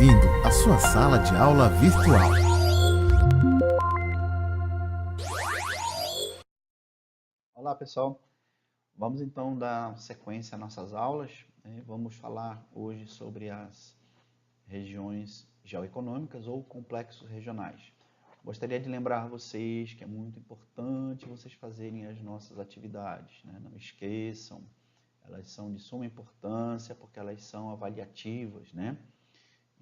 bem-vindo à sua sala de aula virtual. Olá, pessoal. Vamos então dar sequência às nossas aulas. Vamos falar hoje sobre as regiões geoeconômicas ou complexos regionais. Gostaria de lembrar vocês que é muito importante vocês fazerem as nossas atividades, né? Não esqueçam, elas são de suma importância porque elas são avaliativas, né?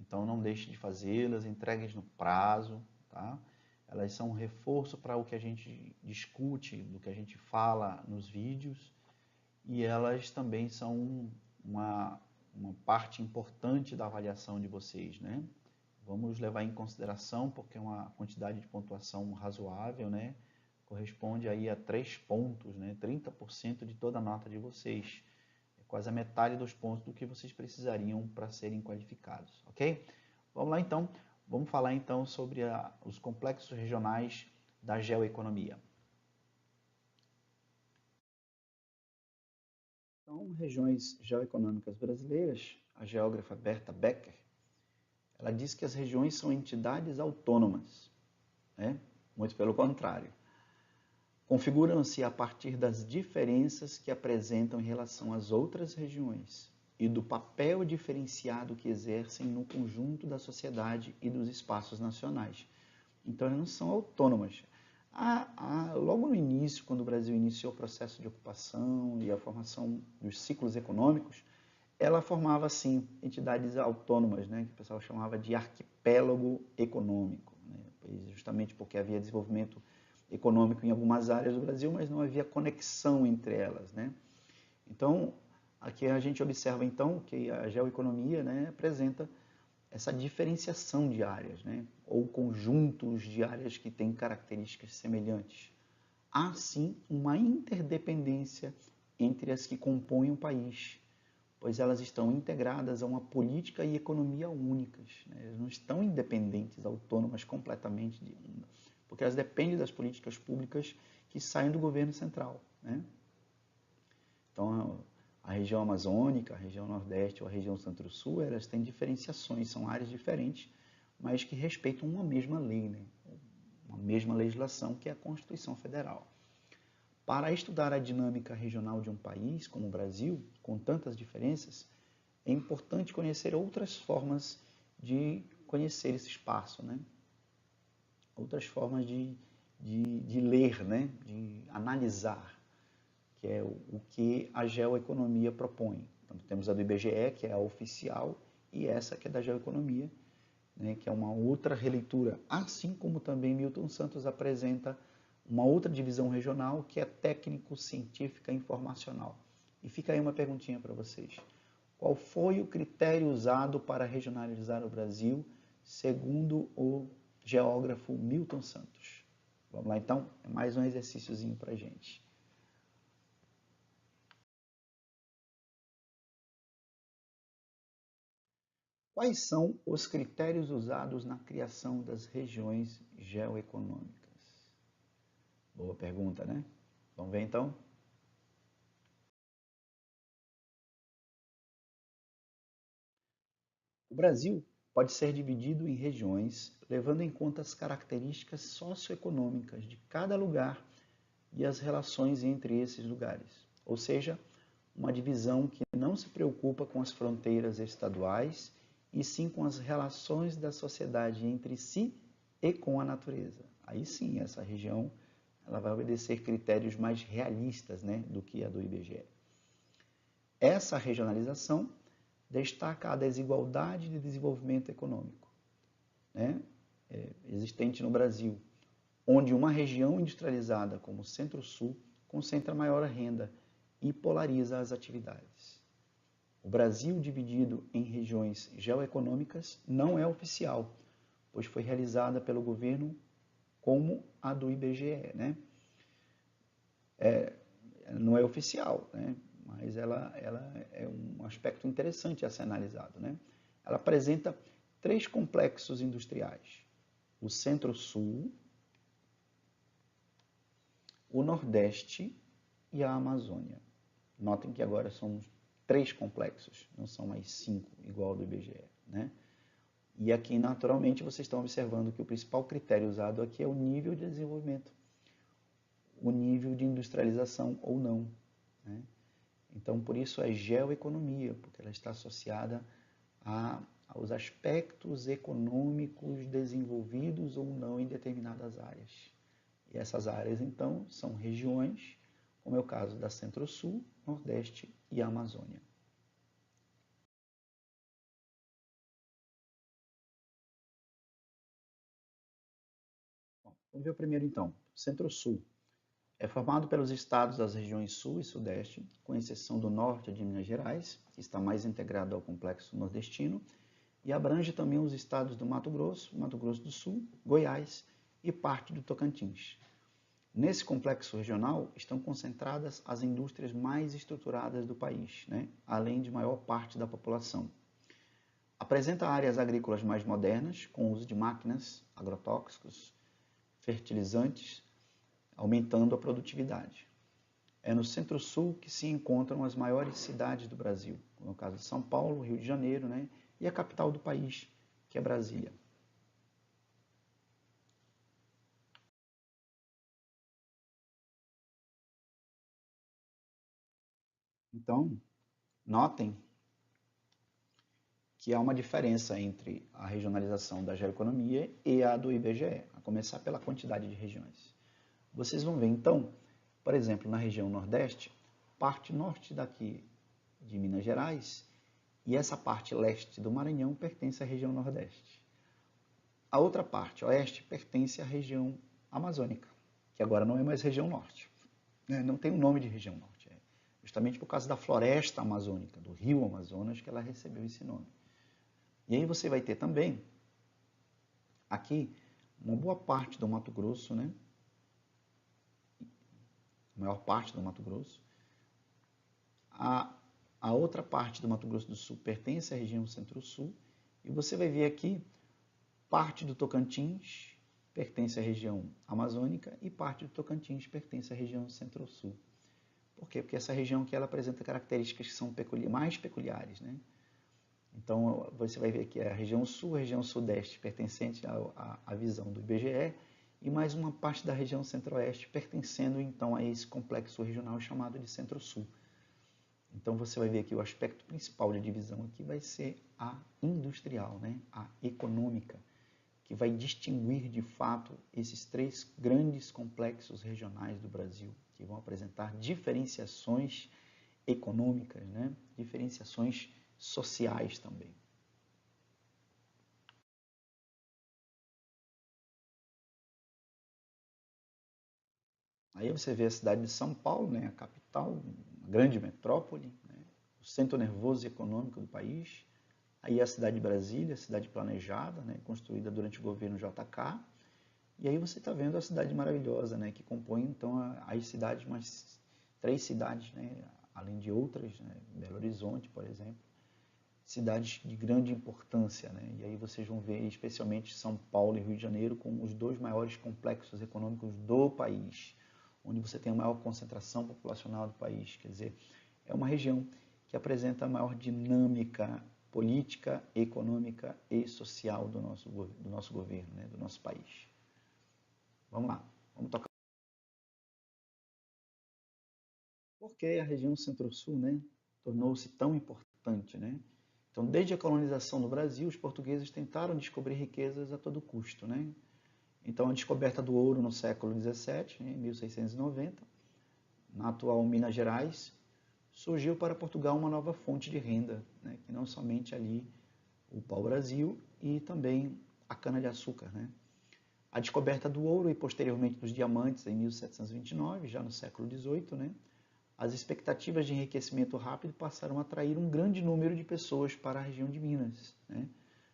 Então não deixe de fazê-las, entreguem no prazo, tá? Elas são um reforço para o que a gente discute, do que a gente fala nos vídeos, e elas também são uma parte importante da avaliação de vocês, né? Vamos levar em consideração, porque é uma quantidade de pontuação razoável, né? Corresponde aí a 3 pontos, né? 30% de toda a nota de vocês. É quase a metade dos pontos do que vocês precisariam para serem qualificados, ok? Vamos lá então, vamos falar então sobre os complexos regionais da geoeconomia. Então, regiões geoeconômicas brasileiras, a geógrafa Berta Becker, ela diz que as regiões são entidades autônomas, né? Muito pelo contrário. Configuram-se a partir das diferenças que apresentam em relação às outras regiões e do papel diferenciado que exercem no conjunto da sociedade e dos espaços nacionais. Então, elas não são autônomas. Logo no início, quando o Brasil iniciou o processo de ocupação e a formação dos ciclos econômicos, ela formava, assim, entidades autônomas, né, que o pessoal chamava de arquipélago econômico, né, justamente porque havia desenvolvimento econômico em algumas áreas do Brasil, mas não havia conexão entre elas, né? Então, aqui a gente observa, então, que a geoeconomia, né, apresenta essa diferenciação de áreas, né, ou conjuntos de áreas que têm características semelhantes. Há, sim, uma interdependência entre as que compõem o país, pois elas estão integradas a uma política e economia únicas, né? Elas não estão independentes, autônomas completamente, porque elas dependem das políticas públicas que saem do governo central, né? Então, a região amazônica, a região nordeste ou a região centro-sul, elas têm diferenciações, são áreas diferentes, mas que respeitam uma mesma lei, né? Uma mesma legislação, que é a Constituição Federal. Para estudar a dinâmica regional de um país, como o Brasil, com tantas diferenças, é importante conhecer outras formas de conhecer esse espaço, né? Outras formas de ler, né? De analisar, que é o que a geoeconomia propõe. Então, temos a do IBGE, que é a oficial, e essa que é da geoeconomia, né, que é uma outra releitura, assim como também Milton Santos apresenta uma outra divisão regional, que é técnico-científica informacional. E fica aí uma perguntinha para vocês. Qual foi o critério usado para regionalizar o Brasil, segundo o geógrafo Milton Santos? Vamos lá, então? É mais um exercíciozinho para a gente. Quais são os critérios usados na criação das regiões geoeconômicas? Boa pergunta, né? Vamos ver então? O Brasil pode ser dividido em regiões, levando em conta as características socioeconômicas de cada lugar e as relações entre esses lugares. Ou seja, uma divisão que não se preocupa com as fronteiras estaduais e sim com as relações da sociedade entre si e com a natureza. Aí sim, essa região ela vai obedecer critérios mais realistas, né, do que a do IBGE. Essa regionalização destaca a desigualdade de desenvolvimento econômico, né, existente no Brasil, onde uma região industrializada como o Centro-Sul concentra maior renda e polariza as atividades. O Brasil dividido em regiões geoeconômicas não é oficial, pois foi realizada pelo governo como a do IBGE, né? Não é oficial, né? Mas ela é um aspecto interessante a ser analisado, né? Ela apresenta 3 complexos industriais: o Centro-Sul, o Nordeste e a Amazônia. Notem que agora são 3 complexos, não são mais 5, igual ao do IBGE, né? E aqui, naturalmente, vocês estão observando que o principal critério usado aqui é o nível de desenvolvimento, o nível de industrialização ou não, né? Então, por isso é geoeconomia, porque ela está associada aos aspectos econômicos desenvolvidos ou não em determinadas áreas. E essas áreas, então, são regiões, como é o caso da Centro-Sul, Nordeste e Amazônia. Bom, vamos ver o primeiro, então. Centro-Sul. É formado pelos estados das regiões Sul e Sudeste, com exceção do norte de Minas Gerais, que está mais integrado ao complexo nordestino, e abrange também os estados do Mato Grosso do Sul, Goiás e parte do Tocantins. Nesse complexo regional estão concentradas as indústrias mais estruturadas do país, né? Além de maior parte da população. Apresenta áreas agrícolas mais modernas, com uso de máquinas, agrotóxicos, fertilizantes, aumentando a produtividade. É no Centro-Sul que se encontram as maiores cidades do Brasil, no caso de São Paulo, Rio de Janeiro, né? E a capital do país, que é Brasília. Então, notem que há uma diferença entre a regionalização da geoeconomia e a do IBGE, a começar pela quantidade de regiões. Vocês vão ver, então, por exemplo, na região Nordeste, parte norte daqui de Minas Gerais e essa parte leste do Maranhão pertence à região Nordeste. A outra parte, oeste, pertence à região amazônica, que agora não é mais região norte. Não tem o nome de região norte. É justamente por causa da floresta amazônica, do rio Amazonas, que ela recebeu esse nome. E aí você vai ter também, aqui, uma boa parte do Mato Grosso, né? A maior parte do Mato Grosso. A outra parte do Mato Grosso do Sul pertence à região Centro-Sul. E você vai ver aqui, parte do Tocantins pertence à região amazônica e parte do Tocantins pertence à região Centro-Sul. Por quê? Porque essa região aqui ela apresenta características que são mais peculiares, né? Então, você vai ver que a região sul, a região sudeste pertencente à visão do IBGE e mais uma parte da região centro-oeste pertencendo então a esse complexo regional chamado de centro-sul. Então, você vai ver que o aspecto principal de divisão aqui vai ser a industrial, né? A econômica, que vai distinguir de fato esses três grandes complexos regionais do Brasil, que vão apresentar diferenciações econômicas, né? Diferenciações sociais também. Aí você vê a cidade de São Paulo, né, a capital, uma grande metrópole, né, o centro nervoso e econômico do país. Aí a cidade de Brasília, cidade planejada, né, construída durante o governo JK. E aí você está vendo a cidade maravilhosa, né, que compõe então as cidades, mais três cidades, né, além de outras, né, Belo Horizonte, por exemplo, cidades de grande importância, né? E aí vocês vão ver especialmente São Paulo e Rio de Janeiro como os dois maiores complexos econômicos do país, onde você tem a maior concentração populacional do país. Quer dizer, é uma região que apresenta a maior dinâmica política, econômica e social do nosso governo, né? Do nosso país. Vamos lá, vamos tocar. Por que a região Centro-Sul, né, tornou-se tão importante, né? Então, desde a colonização do Brasil, os portugueses tentaram descobrir riquezas a todo custo, né? Então, a descoberta do ouro no século XVII, em 1690, na atual Minas Gerais, surgiu para Portugal uma nova fonte de renda, né? Que não somente ali o pau-brasil e também a cana-de-açúcar, né? A descoberta do ouro e posteriormente dos diamantes em 1729, já no século XVIII, né? As expectativas de enriquecimento rápido passaram a atrair um grande número de pessoas para a região de Minas, né?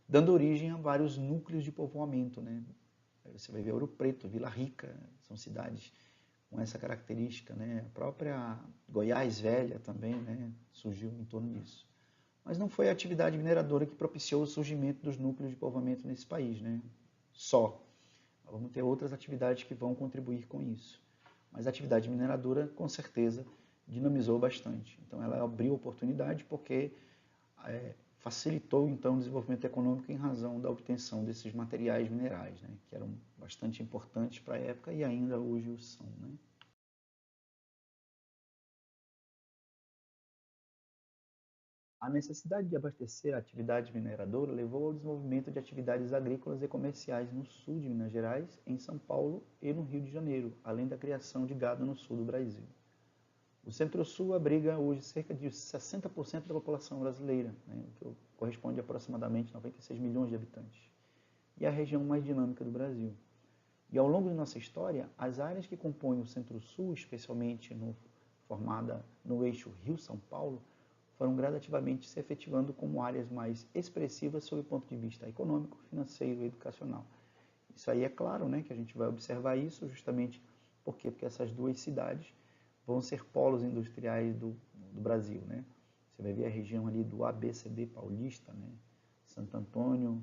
Dando origem a vários núcleos de povoamento, né? Aí você vai ver Ouro Preto, Vila Rica, são cidades com essa característica, né? A própria Goiás Velha também, né, surgiu em torno disso. Mas não foi a atividade mineradora que propiciou o surgimento dos núcleos de povoamento nesse país, né? Só. Vamos ter outras atividades que vão contribuir com isso. Mas a atividade mineradora, com certeza, dinamizou bastante. Então, ela abriu oportunidade porque facilitou então o desenvolvimento econômico em razão da obtenção desses materiais minerais, né, que eram bastante importantes para a época e ainda hoje o são, né. A necessidade de abastecer a atividade mineradora levou ao desenvolvimento de atividades agrícolas e comerciais no sul de Minas Gerais, em São Paulo e no Rio de Janeiro, além da criação de gado no sul do Brasil. O Centro-Sul abriga hoje cerca de 60% da população brasileira, né, o que corresponde a aproximadamente 96 milhões de habitantes, e é a região mais dinâmica do Brasil. E ao longo de nossa história, as áreas que compõem o Centro-Sul, especialmente formada no eixo Rio-São Paulo, foram gradativamente se efetivando como áreas mais expressivas sob o ponto de vista econômico, financeiro e educacional. Isso aí é claro, né, que a gente vai observar isso justamente porque essas duas cidades vão ser polos industriais do Brasil, né? Você vai ver a região ali do ABCD paulista, né? Santo Antônio,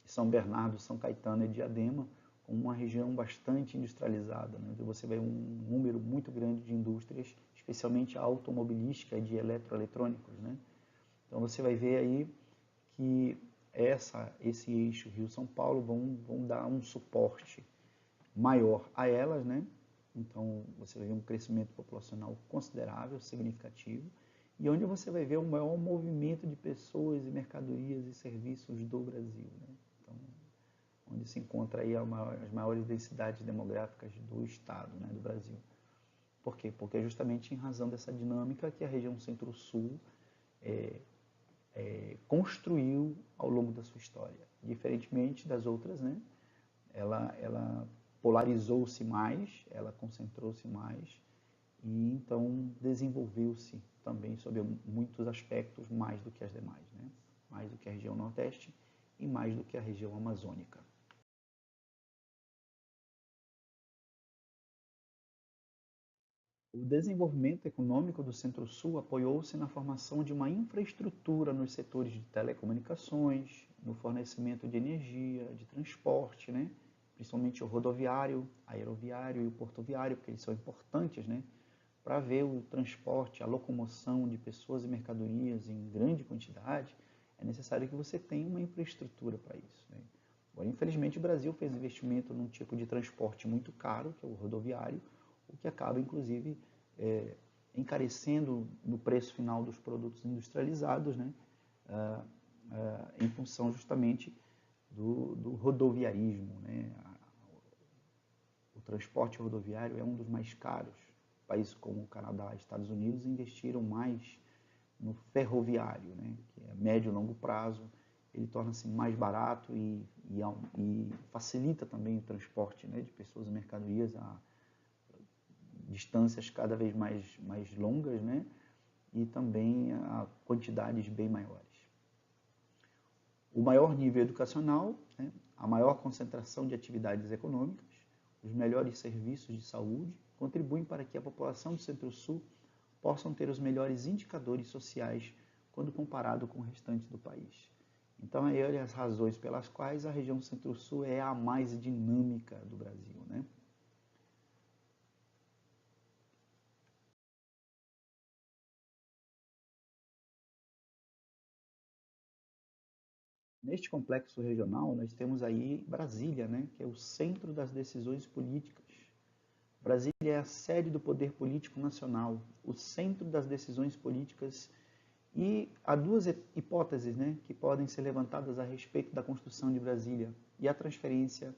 São Bernardo, São Caetano e Diadema, com uma região bastante industrializada, né? Onde você vai ver um número muito grande de indústrias, especialmente a automobilística e de eletroeletrônicos, né? Então você vai ver aí que esse eixo Rio-São Paulo vão dar um suporte maior a elas, né? Então você vai ver um crescimento populacional considerável, significativo, e onde você vai ver o maior movimento de pessoas e mercadorias e serviços do Brasil, né? Então, onde se encontra aí as maiores densidades demográficas do estado, né, do Brasil. Por quê? Porque é justamente em razão dessa dinâmica que a região Centro-Sul construiu ao longo da sua história. Diferentemente das outras, né, ela polarizou-se mais, ela concentrou-se mais e então desenvolveu-se também sob muitos aspectos mais do que as demais, né? Mais do que a região Nordeste e mais do que a região amazônica. O desenvolvimento econômico do Centro-Sul apoiou-se na formação de uma infraestrutura nos setores de telecomunicações, no fornecimento de energia, de transporte, né? Principalmente o rodoviário, aeroviário e o portoviário, porque eles são importantes, né? Para ver o transporte, a locomoção de pessoas e mercadorias em grande quantidade, é necessário que você tenha uma infraestrutura para isso, né? Agora, infelizmente, o Brasil fez investimento num tipo de transporte muito caro, que é o rodoviário, o que acaba, inclusive, encarecendo no preço final dos produtos industrializados, né? Em função justamente do rodoviarismo, né? O transporte rodoviário é um dos mais caros. Países como o Canadá e Estados Unidos investiram mais no ferroviário, né? Que é médio e longo prazo, ele torna-se mais barato e facilita também o transporte, né, de pessoas e mercadorias a distâncias cada vez mais longas, né, e também a quantidades bem maiores. O maior nível educacional, né, a maior concentração de atividades econômicas, os melhores serviços de saúde, contribuem para que a população do Centro-Sul possam ter os melhores indicadores sociais quando comparado com o restante do país. Então, aí olha as razões pelas quais a região Centro-Sul é a mais dinâmica do Brasil, né? Neste complexo regional, nós temos aí Brasília, né, que é o centro das decisões políticas. Brasília é a sede do poder político nacional, o centro das decisões políticas, e há duas hipóteses, né, que podem ser levantadas a respeito da construção de Brasília e a transferência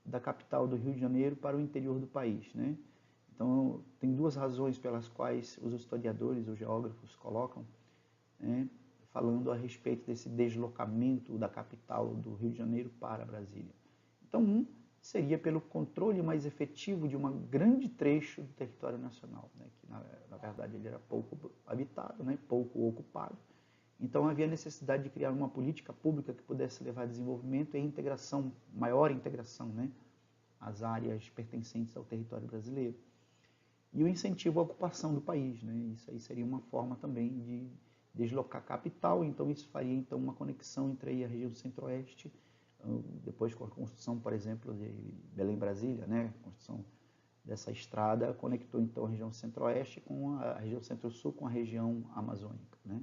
da capital do Rio de Janeiro para o interior do país, né? Então, tem duas razões pelas quais os historiadores, os geógrafos colocam, né, falando a respeito desse deslocamento da capital do Rio de Janeiro para Brasília. Então, seria pelo controle mais efetivo de um grande trecho do território nacional, né, que na verdade ele era pouco habitado, né, pouco ocupado. Então havia necessidade de criar uma política pública que pudesse levar a desenvolvimento e integração, maior integração, né, às áreas pertencentes ao território brasileiro. E o incentivo à ocupação do país, né, isso aí seria uma forma também de deslocar a capital, então isso faria então uma conexão entre a região centro-oeste, depois com a construção, por exemplo, de Belém-Brasília, né, a construção dessa estrada conectou então a região centro-oeste com a região centro-sul com a região amazônica, né?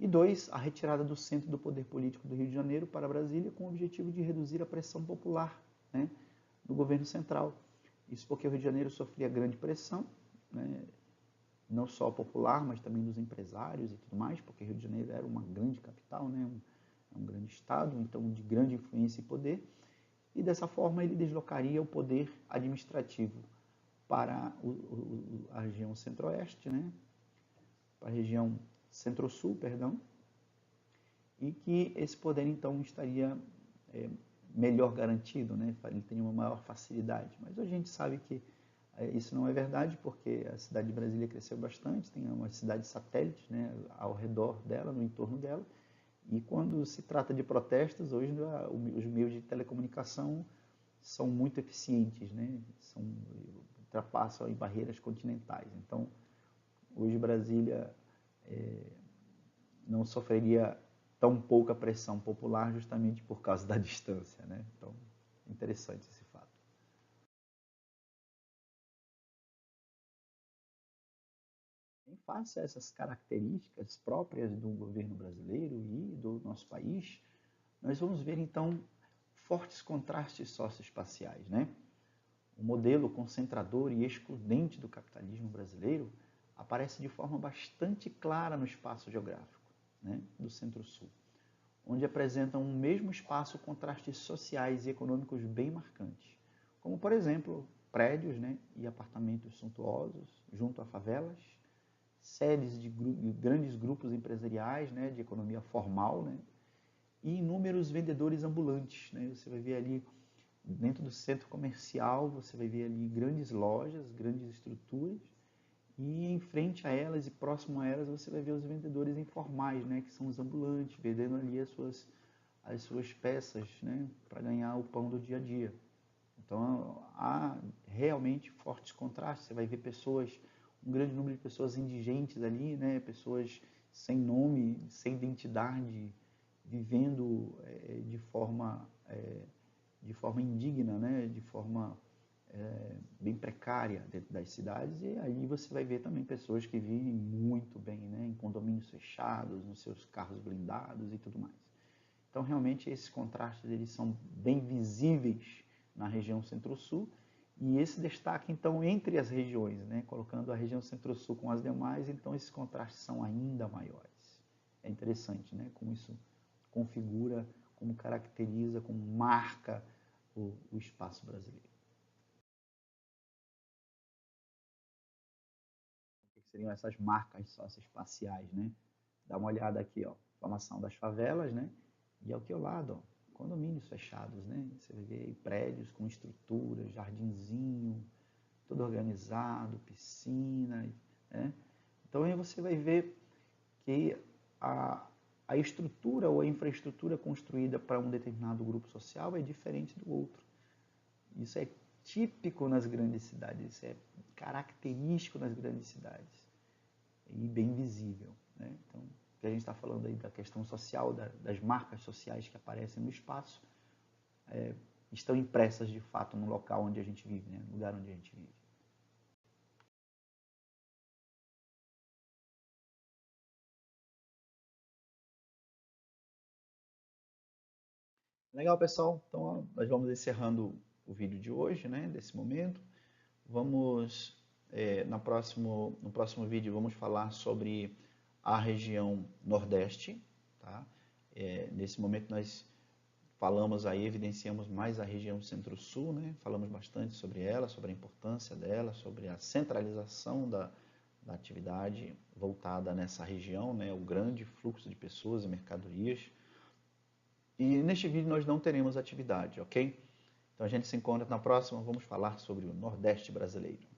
E 2, a retirada do centro do poder político do Rio de Janeiro para Brasília com o objetivo de reduzir a pressão popular, né, do governo central. Isso porque o Rio de Janeiro sofria grande pressão, né, não só popular, mas também dos empresários e tudo mais, porque o Rio de Janeiro era uma grande capital, né, um grande estado, então de grande influência e poder, e dessa forma ele deslocaria o poder administrativo para a região centro-oeste, né, para a região centro-sul, perdão, e que esse poder então estaria melhor garantido, né, ele teria uma maior facilidade. Mas hoje a gente sabe que isso não é verdade, porque a cidade de Brasília cresceu bastante, tem uma cidade satélite, né, ao redor dela, no entorno dela, e quando se trata de protestos, hoje os meios de telecomunicação são muito eficientes, né, ultrapassam em barreiras continentais. Então, hoje Brasília não sofreria tão pouca pressão popular justamente por causa da distância, né? Então, interessante esse fato. Em face a essas características próprias do governo brasileiro e do nosso país, nós vamos ver então fortes contrastes socioespaciais, né? O modelo concentrador e excludente do capitalismo brasileiro aparece de forma bastante clara no espaço geográfico, né, do Centro-Sul, onde apresentam um mesmo espaço contrastes sociais e econômicos bem marcantes, como, por exemplo, prédios, né, e apartamentos suntuosos junto a favelas, sedes de grandes grupos empresariais, né, de economia formal, né, e inúmeros vendedores ambulantes, né. Você vai ver ali dentro do centro comercial, você vai ver ali grandes lojas, grandes estruturas, e em frente a elas e próximo a elas você vai ver os vendedores informais, né, que são os ambulantes, vendendo ali as suas peças, né, para ganhar o pão do dia a dia. Então há realmente fortes contrastes. Você vai ver um grande número de pessoas indigentes ali, né, pessoas sem nome, sem identidade, vivendo de forma indigna, né, de forma bem precária dentro das cidades, e aí você vai ver também pessoas que vivem muito bem, né, em condomínios fechados, nos seus carros blindados e tudo mais. Então, realmente, esses contrastes eles são bem visíveis na região Centro-Sul, e esse destaque, então, entre as regiões, né, colocando a região Centro-Sul com as demais, então esses contrastes são ainda maiores. É interessante, né, como isso configura, como caracteriza, como marca o espaço brasileiro. O que seriam essas marcas socioespaciais, né? Dá uma olhada aqui, ó, formação das favelas, né? E aqui ao lado, ó, condomínios fechados, né? Você vai ver prédios com estrutura, jardinzinho, tudo organizado, piscina, né? Então aí você vai ver que a estrutura ou a infraestrutura construída para um determinado grupo social é diferente do outro. Isso é típico nas grandes cidades, isso é característico nas grandes cidades e bem visível, né? Então, o que a gente está falando aí da questão social, das marcas sociais que aparecem no espaço, estão impressas de fato no local onde a gente vive, né? No lugar onde a gente vive. Legal, pessoal. Então, nós vamos encerrando o vídeo de hoje, né? Desse momento. Vamos, no próximo vídeo, vamos falar sobre a região Nordeste, tá? Nesse momento nós falamos aí, evidenciamos mais a região Centro-Sul, né? Falamos bastante sobre ela, sobre a importância dela, sobre a centralização da atividade voltada nessa região, né? O grande fluxo de pessoas e mercadorias. E neste vídeo nós não teremos atividade, ok? Então a gente se encontra na próxima, vamos falar sobre o Nordeste brasileiro.